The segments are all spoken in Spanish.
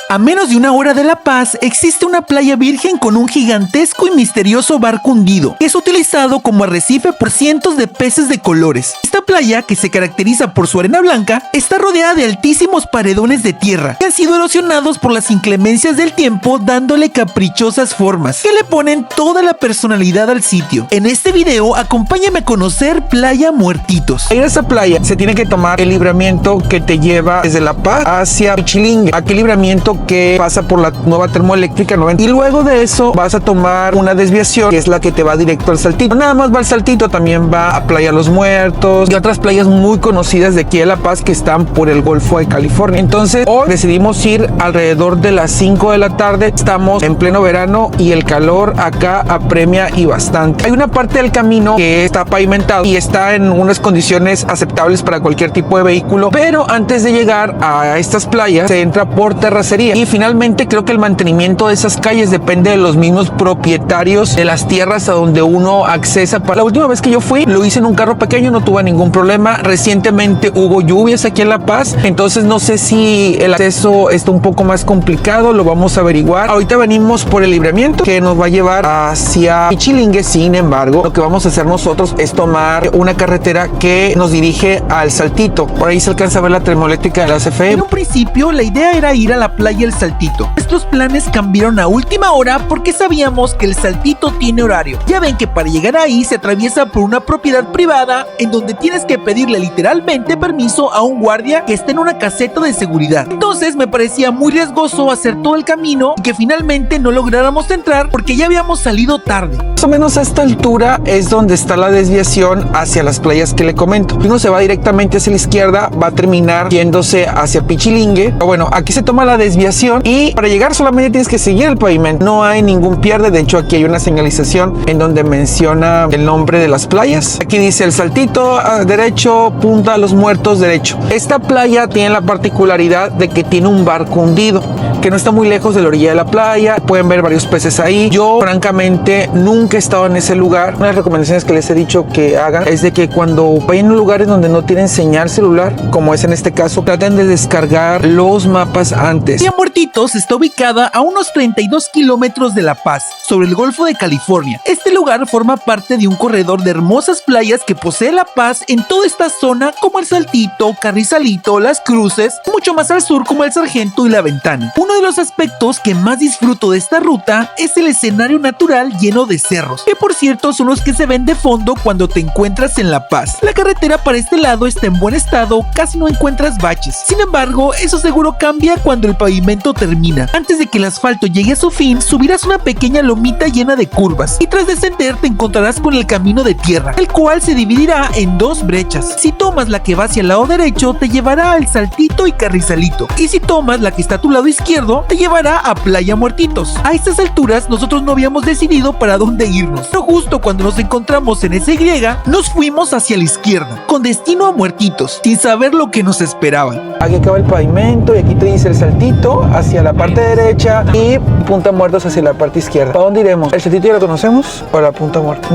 A menos de una hora de La Paz existe una playa virgen con un gigantesco y misterioso barco hundido, que es utilizado como arrecife por cientos de peces de colores. Esta playa, que se caracteriza por su arena blanca, está rodeada de altísimos paredones de tierra, que han sido erosionados por las inclemencias del tiempo, dándole caprichosas formas, que le ponen toda la personalidad al sitio. En este video, acompáñame a conocer Playa Muertitos. Para ir a esa playa se tiene que tomar el libramiento que te lleva desde La Paz hacia Pichilingue, aquel libramiento que pasa por la nueva termoeléctrica 90, y luego de eso vas a tomar una desviación que es la que te va directo al Saltito. No nada más va al Saltito, también va a Playa Los Muertos y otras playas muy conocidas de aquí de La Paz que están por el Golfo de California. Entonces hoy decidimos ir alrededor de las 5 de la tarde. Estamos en pleno verano y el calor acá apremia y bastante. Hay una parte del camino que está pavimentado y está en unas condiciones aceptables para cualquier tipo de vehículo, pero antes de llegar a estas playas se entra por terracería. Y finalmente creo que el mantenimiento de esas calles depende de los mismos propietarios de las tierras a donde uno accesa. La última vez que yo fui lo hice en un carro pequeño, no tuve ningún problema. Recientemente hubo lluvias aquí en La Paz, entonces no sé si el acceso está un poco más complicado, lo vamos a averiguar. Ahorita venimos por el libramiento que nos va a llevar hacia Pichilingue. Sin embargo, lo que vamos a hacer nosotros es tomar una carretera que nos dirige al Saltito. Por ahí se alcanza a ver la termoeléctrica de la CFE. En un principio la idea era ir a la playa El Saltito. Nuestros planes cambiaron a última hora porque sabíamos que el Saltito tiene horario. Ya ven que para llegar ahí se atraviesa por una propiedad privada en donde tienes que pedirle literalmente permiso a un guardia que esté en una caseta de seguridad. Entonces me parecía muy riesgoso hacer todo el camino y que finalmente no lográramos entrar porque ya habíamos salido tarde. Más o menos a esta altura es donde está la desviación hacia las playas que le comento. Si uno se va directamente hacia la izquierda, va a terminar yéndose hacia Pichilingue. Pero bueno, aquí se toma la desviación y para llegar solamente tienes que seguir el pavimento. No hay ningún pierde. De hecho, aquí hay una señalización en donde menciona el nombre de las playas. Aquí dice El Saltito, derecho, Punta Los Muertos, derecho. Esta playa tiene la particularidad de que tiene un barco hundido, que no está muy lejos de la orilla de la playa. Pueden ver varios peces ahí. Yo, francamente, nunca he estado en ese lugar. Una de las recomendaciones que les he dicho que hagan es de que cuando vayan a lugares donde no tienen señal celular, como es en este caso, traten de descargar los mapas antes. Playa Muertitos está ubicada a unos 32 kilómetros de La Paz, sobre el Golfo de California. Este lugar forma parte de un corredor de hermosas playas que posee La Paz en toda esta zona, como el Saltito, Carrizalito, Las Cruces, mucho más al sur como el Sargento y La Ventana. Uno de los aspectos que más disfruto de esta ruta es el escenario natural lleno de cerros, que por cierto son los que se ven de fondo cuando te encuentras en La Paz. La carretera para este lado está en buen estado, casi no encuentras baches. Sin embargo, eso seguro cambia cuando el pavimento termina. Antes de que el asfalto llegue a su fin, subirás una pequeña lomita llena de curvas y tras descender te encontrarás con el camino de tierra, el cual se dividirá en dos brechas. Si tomas la que va hacia el lado derecho, te llevará al Saltito y Carrizalito, y si tomas la que está a tu lado izquierdo, te llevará a Playa Muertitos. A estas alturas nosotros no habíamos decidido para dónde irnos, pero justo cuando nos encontramos en esa Y, nos fuimos hacia la izquierda, con destino a Muertitos, sin saber lo que nos esperaba. Aquí acaba el pavimento y aquí te dice El Saltito hacia la parte derecha y Punta Muertos hacia la parte izquierda. ¿Para dónde iremos? ¿El Saltito ya lo conocemos? ¿O la Punta Muertos?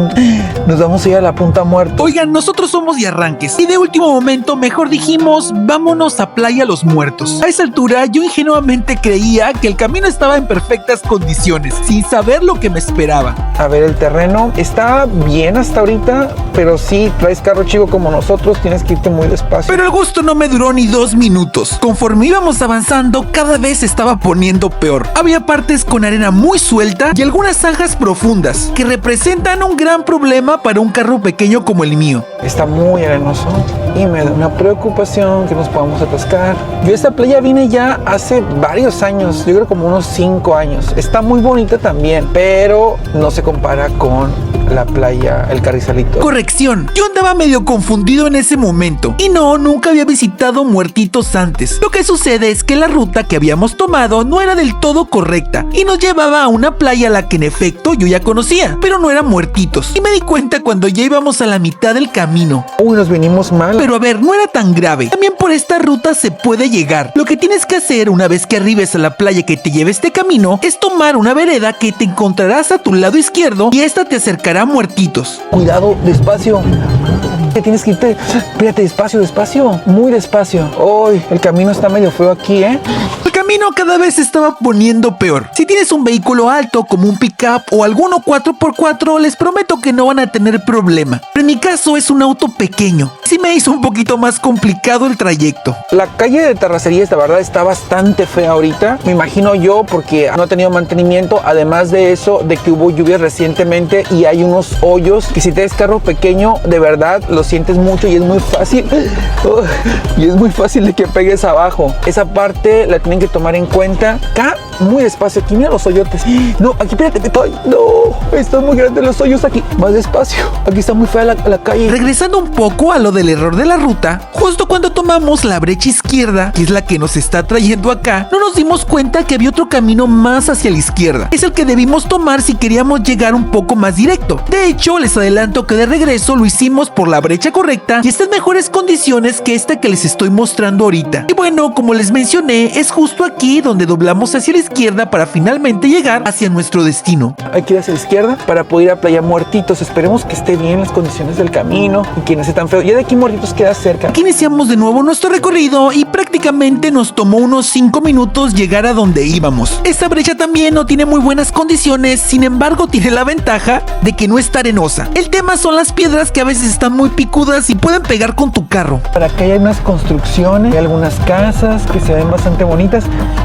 Nos vamos a ir a la Punta Muertos. Oigan, nosotros somos de arranques y de último momento mejor dijimos vámonos a Playa Los Muertos. A esa altura yo ingenuamente creía que el camino estaba en perfectas condiciones, sin saber lo que me esperaba. A ver, el terreno está bien hasta ahorita, pero si traes carro chico como nosotros tienes que irte muy despacio. Pero el gusto no me duró ni 2 minutos. Conforme íbamos avanzando, cada vez se estaba poniendo peor. Había partes con arena muy suelta y algunas zanjas profundas que representan un gran problema para un carro pequeño como el mío. Está muy arenoso y me da una preocupación que nos podamos atascar. Yo a esta playa vine ya hace varios años, yo creo como unos 5 años. Está muy bonita también, pero no se compara con la playa El Carrizalito. Corrección, yo andaba medio confundido en ese momento y no, nunca había visitado Muertitos antes. Lo que sucede es que la ruta que habíamos tomado no era del todo correcta y nos llevaba a una playa a la que en efecto yo ya conocía, pero no era Muertitos. Y me di cuenta cuando ya íbamos a la mitad del camino. Uy, nos vinimos mal. Pero a ver, no era tan grave. También por esta ruta se puede llegar. Lo que tienes que hacer una vez que arribes a la playa que te lleve este camino es tomar una vereda que te encontrarás a tu lado izquierdo y esta te acercará será Muertitos. Cuidado, despacio. Tienes que irte, espérate, despacio, muy despacio. Uy, el camino está medio feo aquí, ¿eh? El camino cada vez se estaba poniendo peor. Si tienes un vehículo alto como un pickup o alguno 4x4, les prometo que no van a tener problema. Pero en mi caso es un auto pequeño. Sí me hizo un poquito más complicado el trayecto. La calle de Terracerías, la verdad, está bastante fea ahorita. Me imagino yo porque no ha tenido mantenimiento. Además de eso, de que hubo lluvias recientemente y hay unos hoyos que si tienes carro pequeño, de verdad, lo sientes mucho y es muy fácil. Y es muy fácil de que pegues abajo. Esa parte la tienen que tomar en cuenta. Acá, muy despacio. Aquí, mira los hoyotes. No, aquí, espérate. Ay, no, están muy grandes los hoyos aquí. Más despacio. Aquí está muy fea la calle. Regresando un poco a lo del error de la ruta, justo cuando tomamos la brecha izquierda, que es la que nos está trayendo acá, no nos dimos cuenta que había otro camino más hacia la izquierda. Es el que debimos tomar si queríamos llegar un poco más directo. De hecho, les adelanto que de regreso lo hicimos por la brecha correcta y está en mejores condiciones que esta que les estoy mostrando ahorita. Y bueno, como les mencioné, es justo aquí donde doblamos hacia la izquierda para finalmente llegar hacia nuestro destino. Hay que ir hacia la izquierda para poder ir a Playa Muertitos. Esperemos que esté bien las condiciones del camino y que no sea tan feo. Ya de aquí Muertitos queda cerca. Aquí iniciamos de nuevo nuestro recorrido y prácticamente nos tomó unos 5 minutos llegar a donde íbamos. Esta brecha también no tiene muy buenas condiciones, sin embargo tiene la ventaja de que no está arenosa. El tema son las piedras que a veces están muy picudas y pueden pegar con tu carro. Para acá hay unas construcciones, hay algunas casas que se ven bastante bonitas.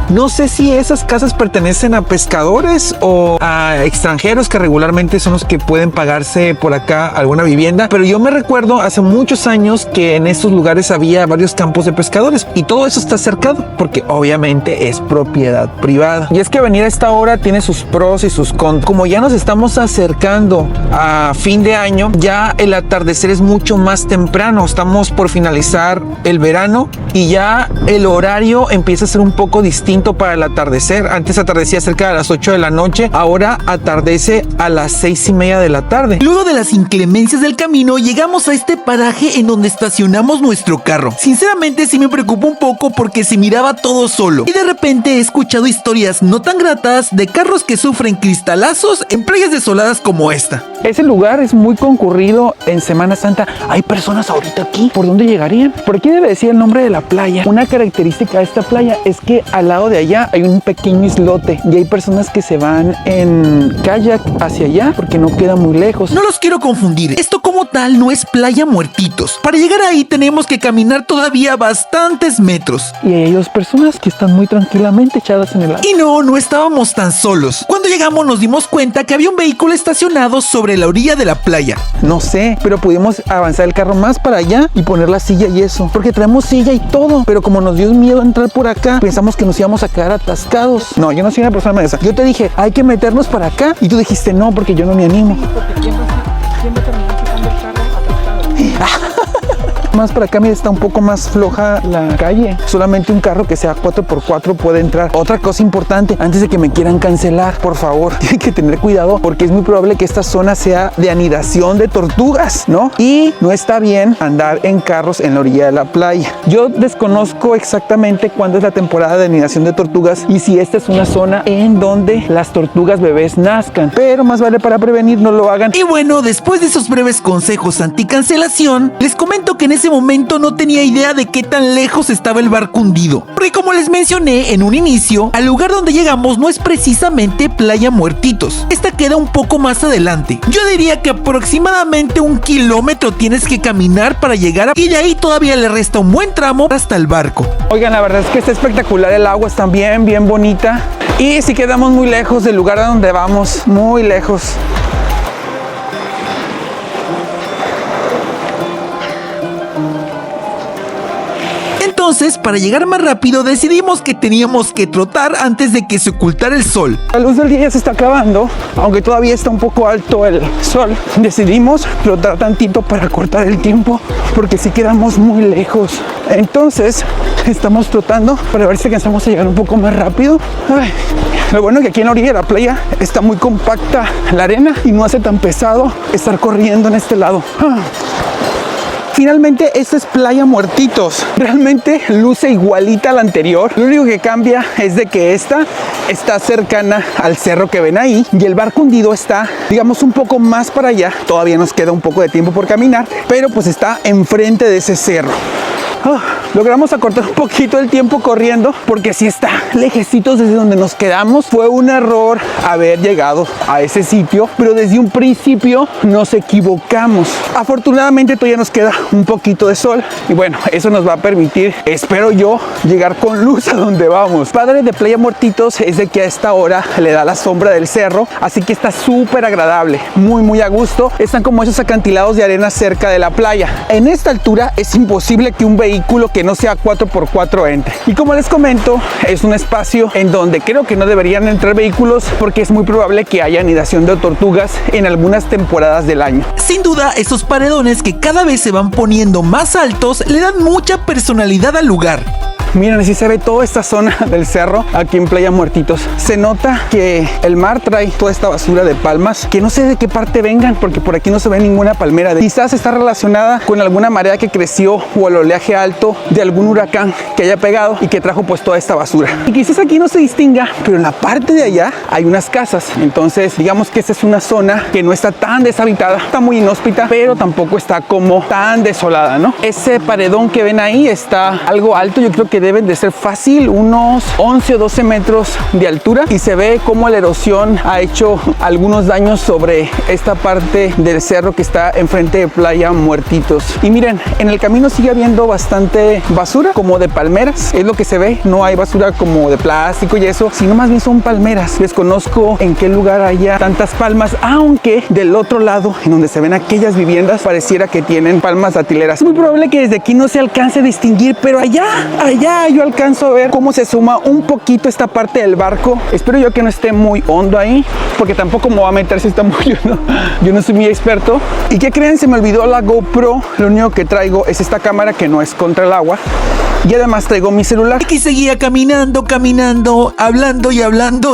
No sé si esas casas pertenecen a pescadores o a extranjeros que regularmente son los que pueden pagarse por acá alguna vivienda, pero yo me recuerdo hace muchos años que en estos lugares había varios campos de pescadores y todo eso está cercado porque obviamente es propiedad privada. Y es que venir a esta hora tiene sus pros y sus contras. Como ya nos estamos acercando a fin de año, ya el atardecer es mucho más temprano. Estamos por finalizar el verano y ya el horario empieza a ser un poco distinto para el atardecer. Antes atardecía cerca de las 8 de la noche, ahora atardece a las 6:30 de la tarde. Luego de las inclemencias del camino, llegamos a este paraje en donde estacionamos nuestro carro. Sinceramente sí me preocupó un poco porque se miraba todo solo y de repente he escuchado historias no tan gratas de carros que sufren cristalazos en playas desoladas como esta. Ese lugar es muy concurrido en Semana Santa. Hay personas ahorita aquí. ¿Por dónde llegarían? Por aquí debe decir el nombre de la playa. Una característica de esta playa es que al lado de allá hay un pequeño islote y hay personas que se van en kayak hacia allá porque no queda muy lejos. No los quiero confundir. Esto como tal no es Playa Muertitos. Para llegar ahí tenemos que caminar todavía bastantes metros. Y hay dos personas que están muy tranquilamente echadas en el agua. Y no estábamos tan solos. Cuando llegamos nos dimos cuenta que había un vehículo estacionado sobre la orilla de la playa. No sé, pero pudimos avanzar el carro más para allá y poner la silla y eso. Porque traemos silla y todo. Pero como nos dio miedo entrar por acá, pensamos que nos íbamos a quedar atascados. No, yo no soy una persona esa. Yo te dije, hay que meternos para acá. Y tú dijiste, no, porque yo no me animo. ¿Quién va a terminar quitando el carro atascado? Más para acá, mira, está un poco más floja la calle. Solamente un carro que sea 4x4 puede entrar. Otra cosa importante, antes de que me quieran cancelar, por favor, tienen que tener cuidado porque es muy probable que esta zona sea de anidación de tortugas, ¿no? Y no está bien andar en carros en la orilla de la playa. Yo desconozco exactamente cuándo es la temporada de anidación de tortugas y si esta es una zona en donde las tortugas bebés nazcan, pero más vale para prevenir no lo hagan. Y bueno, después de esos breves consejos anticancelación, les comento que en ese momento no tenía idea de qué tan lejos estaba el barco hundido, porque como les mencioné en un inicio, al lugar donde llegamos no es precisamente Playa Muertitos. Esta queda un poco más adelante. Yo diría que aproximadamente 1 kilómetro tienes que caminar para llegar y de ahí todavía le resta un buen tramo hasta el barco. Oigan, la verdad es que está espectacular, el agua está bien bonita y sí quedamos muy lejos del lugar a donde vamos, muy lejos. Entonces, para llegar más rápido, decidimos que teníamos que trotar antes de que se ocultara el sol. La luz del día ya se está acabando, aunque todavía está un poco alto el sol. Decidimos trotar tantito para cortar el tiempo, porque sí quedamos muy lejos. Entonces, estamos trotando para ver si alcanzamos a llegar un poco más rápido. Ay, lo bueno es que aquí en la orilla de la playa está muy compacta la arena y no hace tan pesado estar corriendo en este lado. Finalmente, esta es Playa Muertitos. Realmente luce igualita a la anterior. Lo único que cambia es de que esta está cercana al cerro que ven ahí y el barco hundido está, digamos, un poco más para allá. Todavía nos queda un poco de tiempo por caminar, pero pues está enfrente de ese cerro. Logramos acortar un poquito el tiempo corriendo porque sí está lejecitos desde donde nos quedamos. Fue un error haber llegado a ese sitio, pero desde un principio nos equivocamos. Afortunadamente todavía nos queda un poquito de sol y bueno, eso nos va a permitir, espero yo, llegar con luz a donde vamos. Padre de Playa Muertitos es de que a esta hora le da la sombra del cerro, así que está súper agradable, muy a gusto. Están como esos acantilados de arena cerca de la playa. En esta altura es imposible que un vehículo que no sea 4x4 entre. Y como les comento, es un espacio en donde creo que no deberían entrar vehículos porque es muy probable que haya anidación de tortugas en algunas temporadas del año. Sin duda, esos paredones que cada vez se van poniendo más altos le dan mucha personalidad al lugar. Miren, así se ve toda esta zona del cerro aquí en Playa Muertitos. Se nota que el mar trae toda esta basura de palmas que no sé de qué parte vengan porque por aquí no se ve ninguna palmera. Quizás está relacionada con alguna marea que creció o el oleaje alto de algún huracán que haya pegado y que trajo pues toda esta basura. Y quizás aquí no se distinga, pero en la parte de allá hay unas casas. Entonces digamos que esta es una zona que no está tan deshabitada, está muy inhóspita, pero tampoco está como tan desolada, ¿no? Ese paredón que ven ahí está algo alto, yo creo que deben de ser fácil unos 11 o 12 metros de altura y se ve como la erosión ha hecho algunos daños sobre esta parte del cerro que está enfrente de Playa Muertitos. Y miren, en el camino sigue habiendo bastante basura como de palmeras, es lo que se ve, no hay basura como de plástico y eso, sino más bien son palmeras. Desconozco en qué lugar haya tantas palmas, aunque del otro lado, en donde se ven aquellas viviendas, pareciera que tienen palmas datileras. Es muy probable que desde aquí no se alcance a distinguir, pero allá yo alcanzo a ver cómo se suma un poquito esta parte del barco. Espero yo que no esté muy hondo ahí, porque tampoco me va a meter si está muy hondo. Yo no soy muy experto. ¿Y qué creen? Se me olvidó la GoPro. Lo único que traigo es esta cámara que no es contra el agua. Y además traigo mi celular. Y seguía caminando, hablando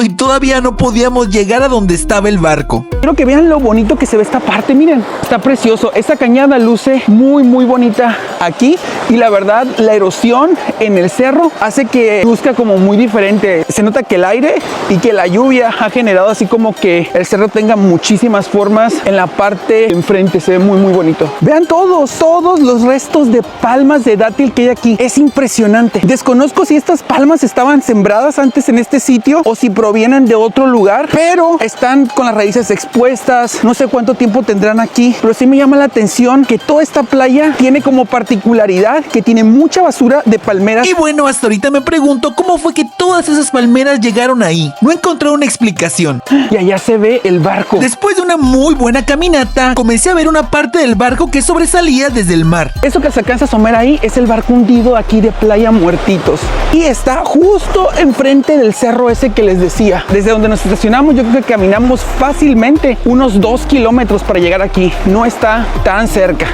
y todavía no podíamos llegar a donde estaba el barco. Quiero que vean lo bonito que se ve esta parte, miren, está precioso. Esta cañada luce muy bonita aquí y la verdad la erosión en el cerro hace que luzca como muy diferente. Se nota que el aire y que la lluvia ha generado así como que el cerro tenga muchísimas formas en la parte de enfrente. Se ve muy bonito. Vean todos los restos de palmas de dátil que hay aquí. Es impresionante. Desconozco si estas palmas estaban sembradas antes en este sitio o si provienen de otro lugar, pero están con las raíces expuestas. No sé cuánto tiempo tendrán aquí, pero sí me llama la atención que toda esta playa tiene como particularidad que tiene mucha basura de palmeras. Y bueno, hasta ahorita me pregunto cómo fue que todas esas palmeras llegaron ahí. No encontré una explicación. Y allá se ve el barco. Después de una muy buena caminata, comencé a ver una parte del barco que sobresalía desde el mar. Eso que se alcanza a asomar ahí es el barco hundido aquí de Playa Muertitos. Y está justo enfrente del cerro ese que les decía. Desde donde nos estacionamos, yo creo que caminamos fácilmente unos 2 kilómetros para llegar aquí. No está tan cerca.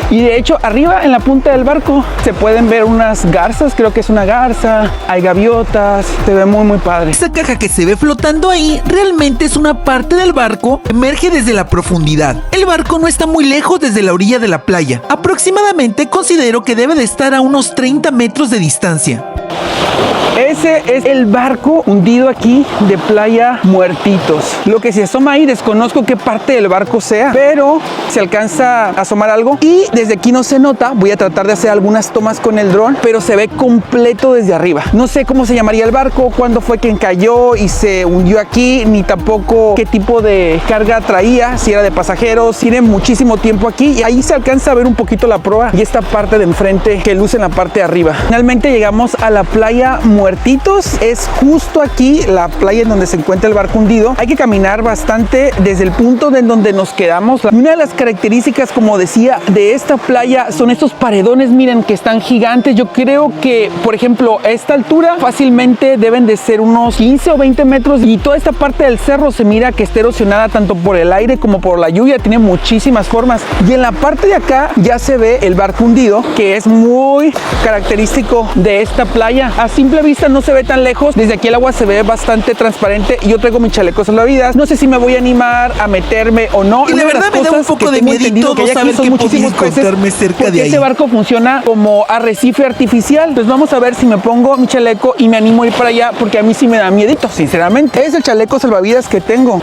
Y de hecho, arriba en la punta del barco se pueden ver unas garzas, creo que es una garza, hay gaviotas, se ve muy padre. Esa caja que se ve flotando ahí realmente es una parte del barco que emerge desde la profundidad. El barco no está muy lejos desde la orilla de la playa. Aproximadamente considero que debe de estar a unos 30 metros de distancia. Ese es el barco hundido aquí de Playa Muertitos. Lo que se asoma ahí, desconozco qué parte del barco sea, pero se alcanza a asomar algo y desde aquí no se nota. Voy a tratar de hacer algunas tomas con el dron, pero se ve completo desde arriba. No sé cómo se llamaría el barco, cuándo fue que cayó y se hundió aquí, ni tampoco qué tipo de carga traía, si era de pasajeros. Tiene muchísimo tiempo aquí y ahí se alcanza a ver un poquito la proa y esta parte de enfrente que luce en la parte de arriba. Finalmente llegamos a la Playa Muertitos. Es justo aquí la playa en donde se encuentra el barco hundido. Hay que caminar bastante desde el punto de donde nos quedamos. Una de las características, como decía, de esta playa son estos paredones, miren, que están gigantes. Yo creo que, por ejemplo, a esta altura fácilmente deben de ser unos 15 o 20 metros y toda esta parte del cerro se mira que está erosionada tanto por el aire como por la lluvia. Tiene muchísimas formas y en la parte de acá ya se ve el barco hundido, que es muy característico de esta playa. A simple vista vista no se ve tan lejos. Desde aquí el agua se ve bastante transparente y yo traigo mi chaleco salvavidas. No sé si me voy a animar a meterme o no. Y la verdad me da un poco de miedito no saber qué podría encontrarme cerca de ahí. Ese barco funciona como arrecife artificial. Entonces vamos a ver si me pongo mi chaleco y me animo a ir para allá, porque a mí sí me da miedito, sinceramente. Es el chaleco salvavidas que tengo.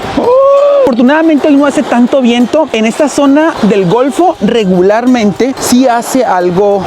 Afortunadamente hoy no hace tanto viento. En esta zona del Golfo regularmente sí hace algo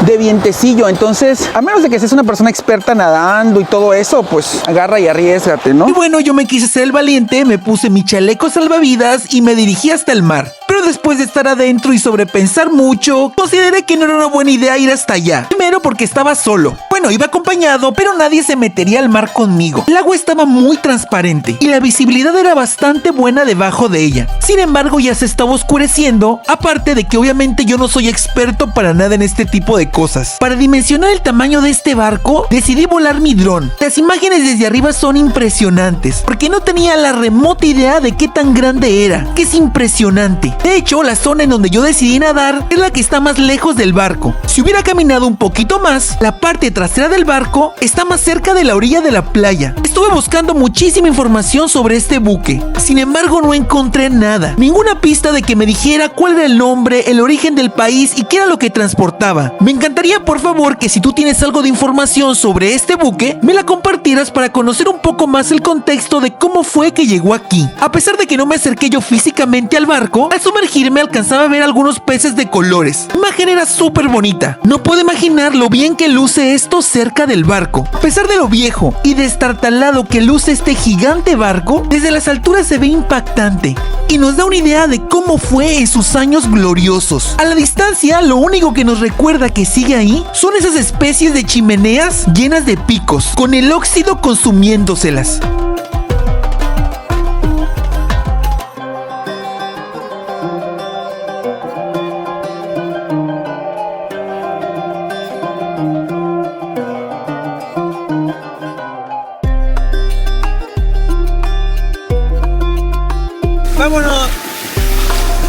de vientecillo, entonces a menos de que seas una persona experta nadando y todo eso, pues agarra y arriésgate, ¿no? Y bueno, yo me quise ser el valiente, me puse mi chaleco salvavidas y me dirigí hasta el mar. Pero después de estar adentro y sobrepensar mucho, consideré que no era una buena idea ir hasta allá. Primero porque estaba solo. Bueno, iba acompañado, pero nadie se metería al mar conmigo. El agua estaba muy transparente y la visibilidad era bastante buena debajo de ella. Sin embargo, ya se estaba oscureciendo, aparte de que obviamente yo no soy experto para nada en este tipo de cosas. Para dimensionar el tamaño de este barco, decidí volar mi dron. Las imágenes desde arriba son impresionantes, porque no tenía la remota idea de qué tan grande era, que es impresionante. De hecho, la zona en donde yo decidí nadar es la que está más lejos del barco. Si hubiera caminado un poquito más, la parte trasera del barco está más cerca de la orilla de la playa. Estuve buscando muchísima información sobre este buque. Sin embargo, no encontré nada. Ninguna pista de que me dijera cuál era el nombre, el origen del país y qué era lo que transportaba. Me encantaría, por favor, que si tú tienes algo de información sobre este buque, me la compartieras para conocer un poco más el contexto de cómo fue que llegó aquí. A pesar de que no me acerqué yo físicamente al barco, al sumergirme alcanzaba a ver algunos peces de colores. La imagen era súper bonita. No puedo imaginar lo bien que luce esto cerca del barco. A pesar de lo viejo y destartalado que luce este gigante barco, desde las alturas se ve impactante y nos da una idea de cómo fue en sus años gloriosos. A la distancia, lo único que nos recuerda que sigue ahí son esas especies de chimeneas llenas de picos, con el óxido consumiéndoselas. Vámonos.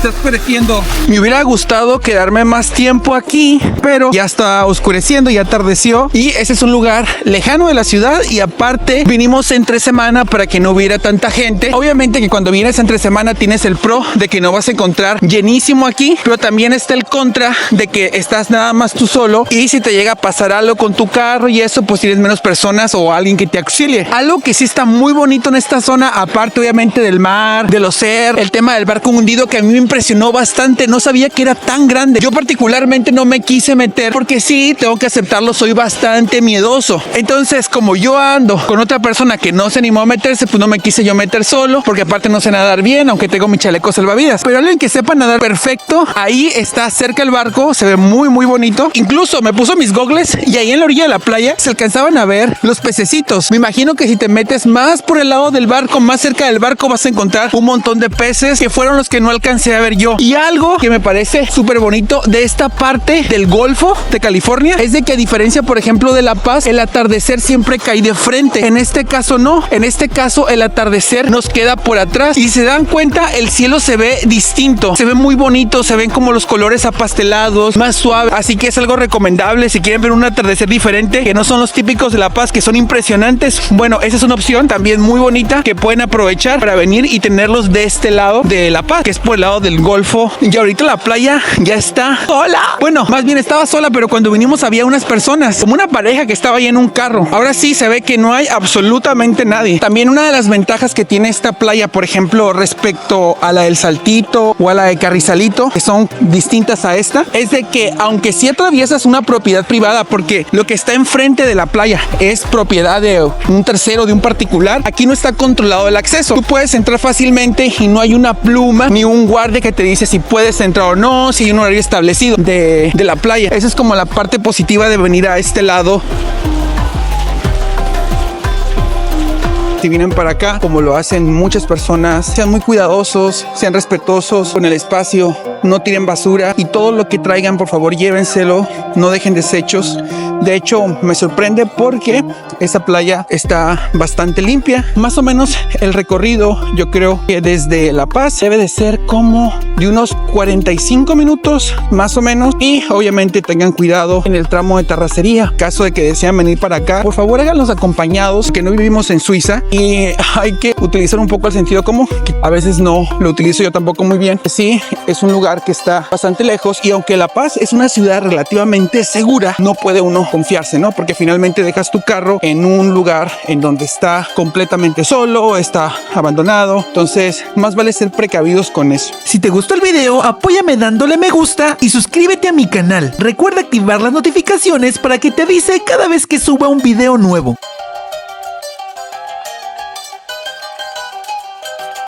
Está oscureciendo. Me hubiera gustado quedarme más tiempo aquí, pero ya está oscureciendo, ya atardeció y ese es un lugar lejano de la ciudad y aparte vinimos entre semana para que no hubiera tanta gente. Obviamente que cuando vienes entre semana tienes el pro de que no vas a encontrar llenísimo aquí, pero también está el contra de que estás nada más tú solo y si te llega a pasar algo con tu carro y eso, pues tienes menos personas o alguien que te auxilie. Algo que sí está muy bonito en esta zona, aparte obviamente del mar, de los cerros, el tema del barco hundido que a mí me impresionó bastante, no sabía que era tan grande. Yo particularmente no me quise meter porque sí, tengo que aceptarlo, soy bastante miedoso. Entonces, como yo ando con otra persona que no se animó a meterse, pues no me quise yo meter solo, porque aparte no sé nadar bien, aunque tengo mi chaleco salvavidas. Pero alguien que sepa nadar perfecto, ahí está cerca el barco, se ve muy muy bonito. Incluso me puso mis gogles y ahí en la orilla de la playa se alcanzaban a ver los pececitos. Me imagino que si te metes más por el lado del barco, más cerca del barco, vas a encontrar un montón de peces que fueron los que no alcancé a ver yo. Y algo que me parece súper bonito de esta parte del Golfo de California es de que a diferencia, por ejemplo, de La Paz, el atardecer siempre cae de frente. En este caso no. En este caso el atardecer nos queda por atrás. Y si se dan cuenta, el cielo se ve distinto. Se ve muy bonito, se ven como los colores apastelados, más suaves. Así que es algo recomendable si quieren ver un atardecer diferente, que no son los típicos de La Paz, que son impresionantes. Bueno, esa es una opción también muy bonita que pueden aprovechar para venir y tenerlos de este lado de La Paz, que es por el lado del Golfo. Y ahorita la playa ya está sola. Bueno, más bien estaba sola, pero cuando vinimos había unas personas, como una pareja que estaba ahí en un carro. Ahora sí se ve que no hay absolutamente nadie. También una de las ventajas que tiene esta playa, por ejemplo, respecto a la del Saltito o a la de Carrizalito, que son distintas a esta, es de que aunque sí atraviesas una propiedad privada, porque lo que está enfrente de la playa es propiedad de un tercero, de un particular, aquí no está controlado el acceso. Tú puedes entrar fácilmente y no hay una pluma ni un guardia que te dice si puedes entrar o no, si hay un horario establecido de la playa. Esa es como la parte positiva de venir a este lado. Si vienen para acá, como lo hacen muchas personas, sean muy cuidadosos, sean respetuosos con el espacio, no tiren basura y todo lo que traigan, por favor, llévenselo, no dejen desechos. De hecho, me sorprende porque esa playa está bastante limpia. Más o menos el recorrido, yo creo que desde La Paz debe de ser como de unos 45 minutos más o menos. Y obviamente tengan cuidado en el tramo de terracería. Caso de que desean venir para acá, por favor háganlos acompañados, que no vivimos en Suiza y hay que utilizar un poco el sentido común, que a veces no lo utilizo yo tampoco muy bien. Sí, es un lugar que está bastante lejos y aunque La Paz es una ciudad relativamente segura, no puede uno confiarse, ¿no? Porque finalmente dejas tu carro en un lugar en donde está completamente solo, está abandonado. Entonces, más vale ser precavidos con eso. Si te gustó el video, apóyame dándole me gusta y suscríbete a mi canal. Recuerda activar las notificaciones para que te avise cada vez que suba un video nuevo.